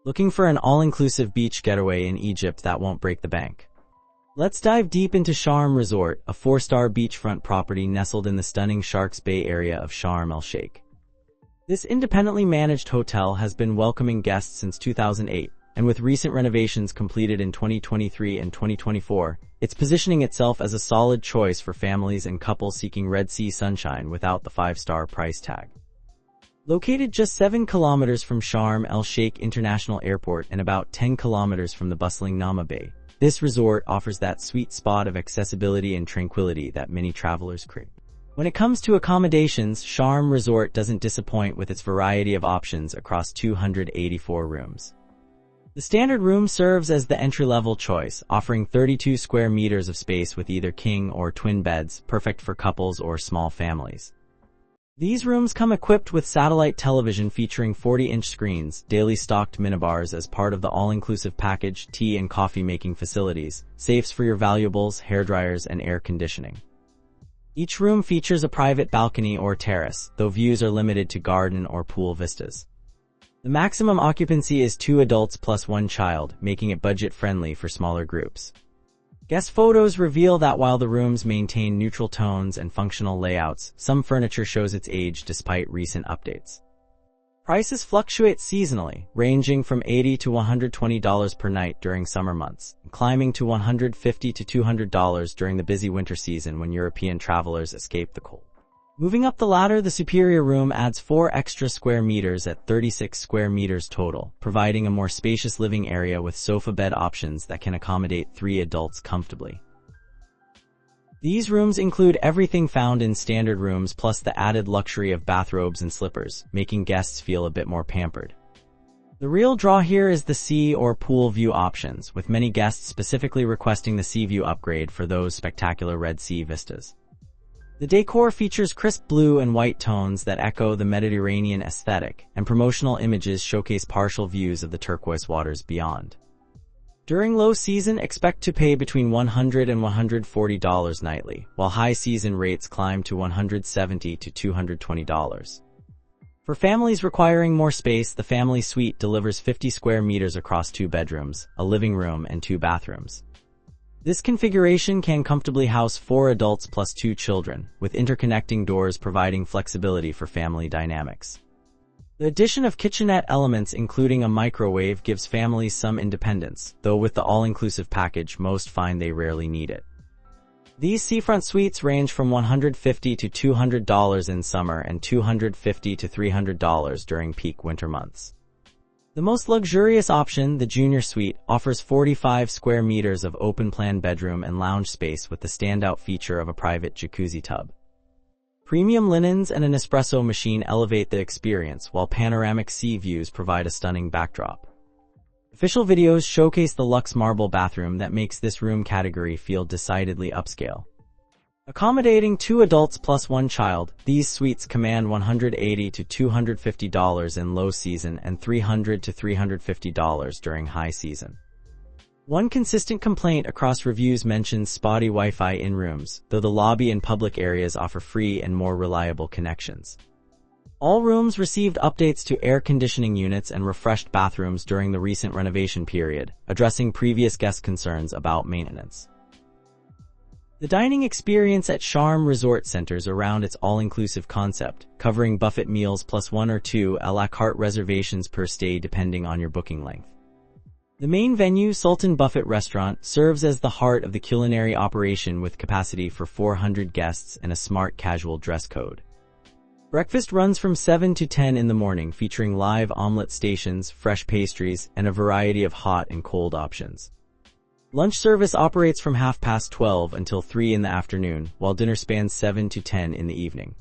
Looking for an all-inclusive beach getaway in Egypt that won't break the bank? Let's dive deep into Sharm Resort, a 4-star beachfront property nestled in the stunning Sharks Bay area of Sharm El Sheikh. This independently managed hotel has been welcoming guests since 2008, and with recent renovations completed in 2023 and 2024, it's positioning itself as a solid choice for families and couples seeking Red Sea sunshine without the 5-star price tag. Located just 7 kilometers from Sharm El Sheikh International Airport and about 10 kilometers from the bustling Nama Bay, this resort offers that sweet spot of accessibility and tranquility that many travelers crave. When it comes to accommodations, Sharm Resort doesn't disappoint with its variety of options across 284 rooms. The standard room serves as the entry-level choice, offering 32 square meters of space with either king or twin beds, perfect for couples or small families. These rooms come equipped with satellite television featuring 40-inch screens, daily stocked minibars as part of the all-inclusive package, tea and coffee making facilities, safes for your valuables, hairdryers, and air conditioning. Each room features a private balcony or terrace, though views are limited to garden or pool vistas. The maximum occupancy is 2 adults plus 1 child, making it budget-friendly for smaller groups. Guest photos reveal that while the rooms maintain neutral tones and functional layouts, some furniture shows its age despite recent updates. Prices fluctuate seasonally, ranging from $80 to $120 per night during summer months, climbing to $150 to $200 during the busy winter season when European travelers escape the cold. Moving up the ladder, the superior room adds 4 extra square meters at 36 square meters total, providing a more spacious living area with sofa bed options that can accommodate 3 adults comfortably. These rooms include everything found in standard rooms plus the added luxury of bathrobes and slippers, making guests feel a bit more pampered. The real draw here is the sea or pool view options, with many guests specifically requesting the sea view upgrade for those spectacular Red Sea vistas. The decor features crisp blue and white tones that echo the Mediterranean aesthetic, and promotional images showcase partial views of the turquoise waters beyond. During low season, expect to pay between $100 and $140 nightly, while high season rates climb to $170 to $220. For families requiring more space, the family suite delivers 50 square meters across 2 bedrooms, a living room, and 2 bathrooms. This configuration can comfortably house 4 adults plus 2 children, with interconnecting doors providing flexibility for family dynamics. The addition of kitchenette elements including a microwave gives families some independence, though with the all-inclusive package most find they rarely need it. These seafront suites range from $150 to $200 in summer and $250 to $300 during peak winter months. The most luxurious option, the Junior Suite, offers 45 square meters of open-plan bedroom and lounge space with the standout feature of a private jacuzzi tub. Premium linens and an espresso machine elevate the experience, while panoramic sea views provide a stunning backdrop. Official videos showcase the luxe marble bathroom that makes this room category feel decidedly upscale. Accommodating 2 adults plus 1 child, these suites command $180 to $250 in low season and $300 to $350 during high season. One consistent complaint across reviews mentions spotty Wi-Fi in rooms, though the lobby and public areas offer free and more reliable connections. All rooms received updates to air conditioning units and refreshed bathrooms during the recent renovation period, addressing previous guest concerns about maintenance. The dining experience at Sharm Resort centers around its all-inclusive concept, covering buffet meals plus 1 or 2 a la carte reservations per stay depending on your booking length. The main venue, Sultan Restaurant, serves as the heart of the culinary operation with capacity for 400 guests and a smart casual dress code. Breakfast runs from 7 to 10 in the morning, featuring live omelet stations, fresh pastries, and a variety of hot and cold options. Lunch service operates from 12:30 until 3 in the afternoon, while dinner spans 7 to 10 in the evening.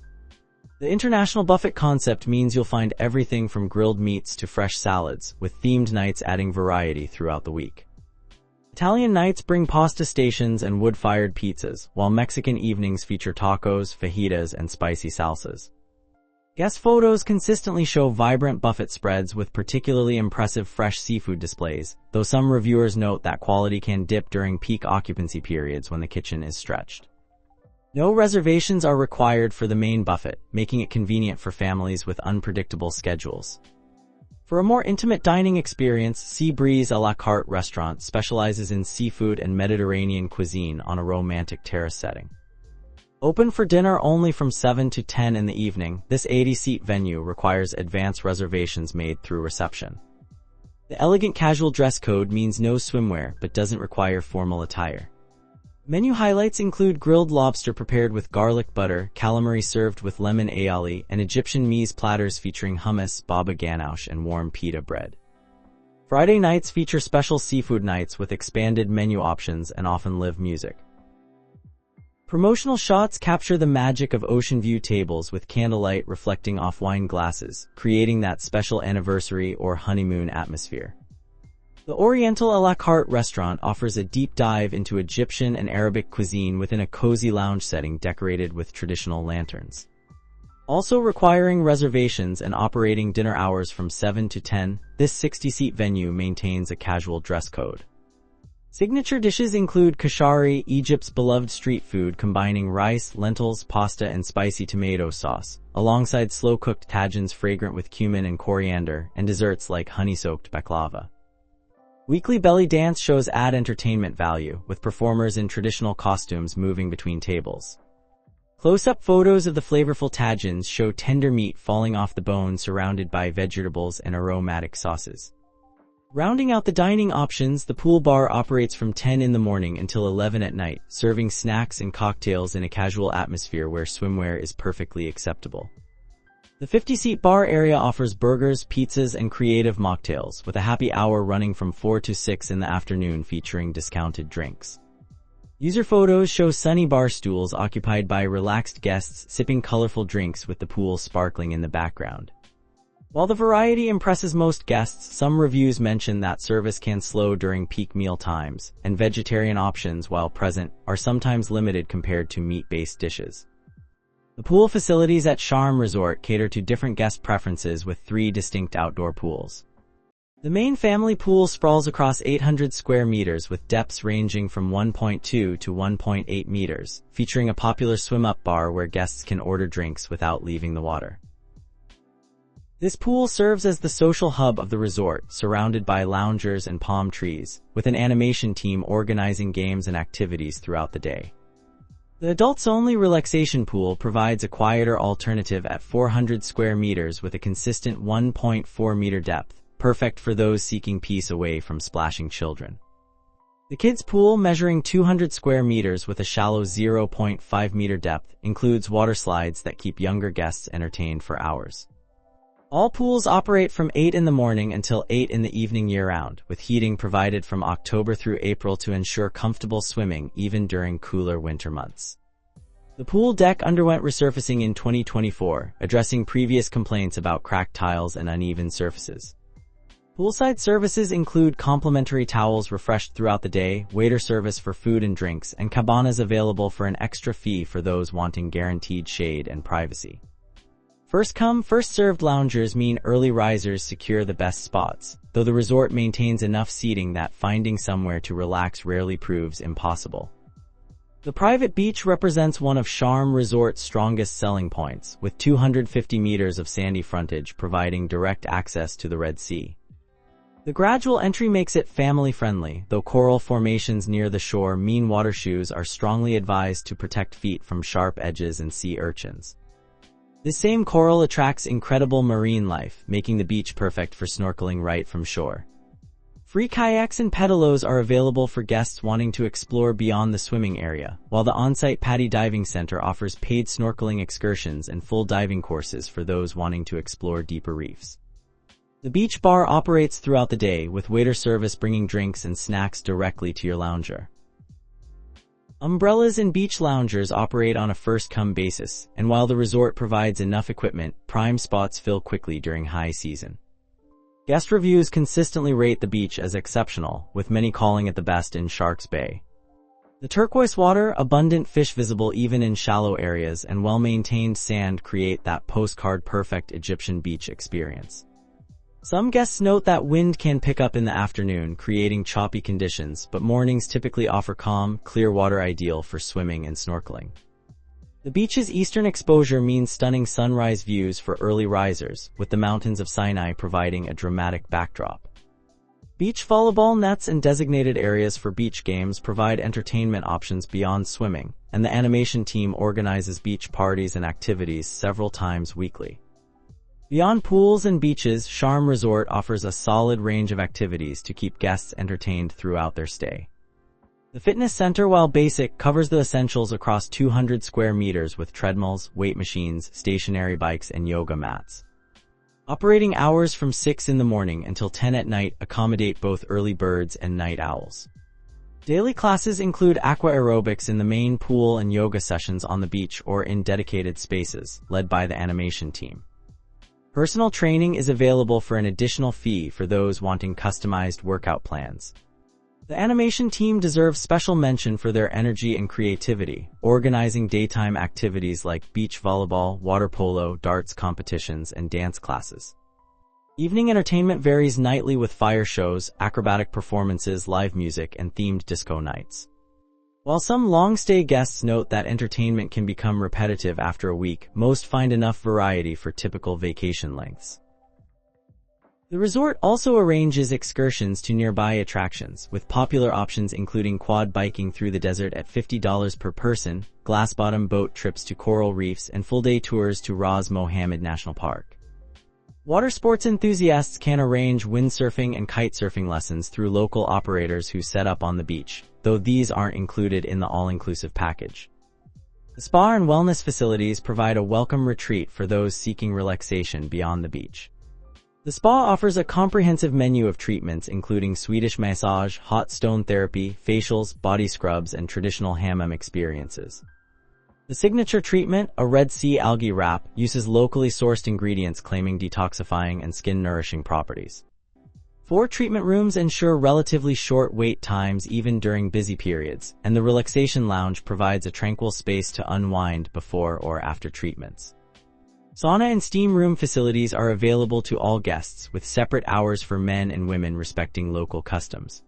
The international buffet concept means you'll find everything from grilled meats to fresh salads, with themed nights adding variety throughout the week. Italian nights bring pasta stations and wood-fired pizzas, while Mexican evenings feature tacos, fajitas, and spicy salsas. Guest photos consistently show vibrant buffet spreads with particularly impressive fresh seafood displays, though some reviewers note that quality can dip during peak occupancy periods when the kitchen is stretched. No reservations are required for the main buffet, making it convenient for families with unpredictable schedules. For a more intimate dining experience, Sea Breeze a la carte restaurant specializes in seafood and Mediterranean cuisine on a romantic terrace setting. Open for dinner only from 7 to 10 in the evening, this 80-seat venue requires advance reservations made through reception. The elegant casual dress code means no swimwear but doesn't require formal attire. Menu highlights include grilled lobster prepared with garlic butter, calamari served with lemon aioli, and Egyptian mise platters featuring hummus, baba ganoush, and warm pita bread. Friday nights feature special seafood nights with expanded menu options and often live music. Promotional shots capture the magic of ocean view tables with candlelight reflecting off wine glasses, creating that special anniversary or honeymoon atmosphere. The Oriental a la carte restaurant offers a deep dive into Egyptian and Arabic cuisine within a cozy lounge setting decorated with traditional lanterns. Also requiring reservations and operating dinner hours from 7 to 10, this 60-seat venue maintains a casual dress code. Signature dishes include kashari, Egypt's beloved street food combining rice, lentils, pasta, and spicy tomato sauce, alongside slow-cooked tagines fragrant with cumin and coriander, and desserts like honey-soaked baklava. Weekly belly dance shows add entertainment value, with performers in traditional costumes moving between tables. Close-up photos of the flavorful tagines show tender meat falling off the bone surrounded by vegetables and aromatic sauces. Rounding out the dining options, the pool bar operates from 10 in the morning until 11 at night, serving snacks and cocktails in a casual atmosphere where swimwear is perfectly acceptable. The 50-seat bar area offers burgers, pizzas, and creative mocktails, with a happy hour running from 4 to 6 in the afternoon featuring discounted drinks. User photos show sunny bar stools occupied by relaxed guests sipping colorful drinks with the pool sparkling in the background. While the variety impresses most guests, some reviews mention that service can slow during peak meal times, and vegetarian options, while present, are sometimes limited compared to meat-based dishes. The pool facilities at Sharm Resort cater to different guest preferences with 3 distinct outdoor pools. The main family pool sprawls across 800 square meters with depths ranging from 1.2 to 1.8 meters, featuring a popular swim-up bar where guests can order drinks without leaving the water. This pool serves as the social hub of the resort, surrounded by loungers and palm trees, with an animation team organizing games and activities throughout the day. The adults-only relaxation pool provides a quieter alternative at 400 square meters with a consistent 1.4-meter depth, perfect for those seeking peace away from splashing children. The kids' pool, measuring 200 square meters with a shallow 0.5-meter depth, includes water slides that keep younger guests entertained for hours. All pools operate from 8 in the morning until 8 in the evening year-round, with heating provided from October through April to ensure comfortable swimming even during cooler winter months. The pool deck underwent resurfacing in 2024, addressing previous complaints about cracked tiles and uneven surfaces. Poolside services include complimentary towels refreshed throughout the day, waiter service for food and drinks, and cabanas available for an extra fee for those wanting guaranteed shade and privacy. First come, first served loungers mean early risers secure the best spots, though the resort maintains enough seating that finding somewhere to relax rarely proves impossible. The private beach represents one of Sharm Resort's strongest selling points, with 250 meters of sandy frontage providing direct access to the Red Sea. The gradual entry makes it family-friendly, though coral formations near the shore mean water shoes are strongly advised to protect feet from sharp edges and sea urchins. This same coral attracts incredible marine life, making the beach perfect for snorkeling right from shore. Free kayaks and pedalos are available for guests wanting to explore beyond the swimming area, while the on-site Paddy Diving Center offers paid snorkeling excursions and full diving courses for those wanting to explore deeper reefs. The beach bar operates throughout the day, with waiter service bringing drinks and snacks directly to your lounger. Umbrellas and beach loungers operate on a first-come basis, and while the resort provides enough equipment, prime spots fill quickly during high season. Guest reviews consistently rate the beach as exceptional, with many calling it the best in Sharks Bay. The turquoise water, abundant fish visible even in shallow areas, and well-maintained sand create that postcard-perfect Egyptian beach experience. Some guests note that wind can pick up in the afternoon, creating choppy conditions, but mornings typically offer calm, clear water ideal for swimming and snorkeling. The beach's eastern exposure means stunning sunrise views for early risers, with the mountains of Sinai providing a dramatic backdrop. Beach volleyball nets and designated areas for beach games provide entertainment options beyond swimming, and the animation team organizes beach parties and activities several times weekly. Beyond pools and beaches, Sharm Resort offers a solid range of activities to keep guests entertained throughout their stay. The fitness center, while basic, covers the essentials across 200 square meters with treadmills, weight machines, stationary bikes, and yoga mats. Operating hours from 6 in the morning until 10 at night accommodate both early birds and night owls. Daily classes include aqua aerobics in the main pool and yoga sessions on the beach or in dedicated spaces, led by the animation team. Personal training is available for an additional fee for those wanting customized workout plans. The animation team deserves special mention for their energy and creativity, organizing daytime activities like beach volleyball, water polo, darts competitions, and dance classes. Evening entertainment varies nightly with fire shows, acrobatic performances, live music, and themed disco nights. While some long-stay guests note that entertainment can become repetitive after a week, most find enough variety for typical vacation lengths. The resort also arranges excursions to nearby attractions, with popular options including quad biking through the desert at $50 per person, glass-bottom boat trips to coral reefs, and full-day tours to Ras Mohammed National Park. Water sports enthusiasts can arrange windsurfing and kitesurfing lessons through local operators who set up on the beach, though these aren't included in the all-inclusive package. The spa and wellness facilities provide a welcome retreat for those seeking relaxation beyond the beach. The spa offers a comprehensive menu of treatments including Swedish massage, hot stone therapy, facials, body scrubs, and traditional hammam experiences. The signature treatment, a Red Sea algae wrap, uses locally sourced ingredients claiming detoxifying and skin-nourishing properties. 4 treatment rooms ensure relatively short wait times even during busy periods, and the relaxation lounge provides a tranquil space to unwind before or after treatments. Sauna and steam room facilities are available to all guests, with separate hours for men and women respecting local customs.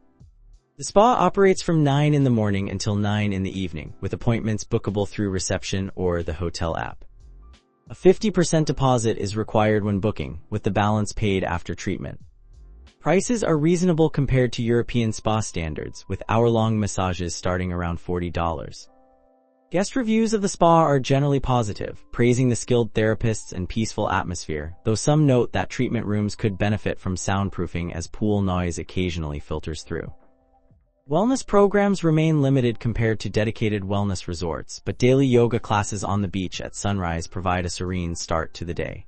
The spa operates from 9 in the morning until 9 in the evening, with appointments bookable through reception or the hotel app. A 50% deposit is required when booking, with the balance paid after treatment. Prices are reasonable compared to European spa standards, with hour-long massages starting around $40. Guest reviews of the spa are generally positive, praising the skilled therapists and peaceful atmosphere, though some note that treatment rooms could benefit from soundproofing as pool noise occasionally filters through. Wellness programs remain limited compared to dedicated wellness resorts, but daily yoga classes on the beach at sunrise provide a serene start to the day.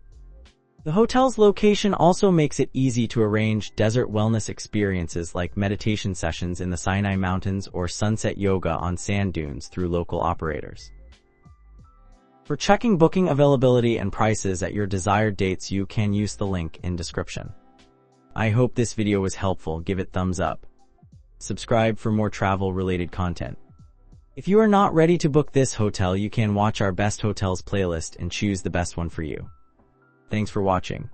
The hotel's location also makes it easy to arrange desert wellness experiences like meditation sessions in the Sinai Mountains or sunset yoga on sand dunes through local operators. For checking booking availability and prices at your desired dates, you can use the link in description. I hope this video was helpful. Give it thumbs up. Subscribe for more travel-related content. If you are not ready to book this hotel, you can watch our best hotels playlist and choose the best one for you. Thanks for watching.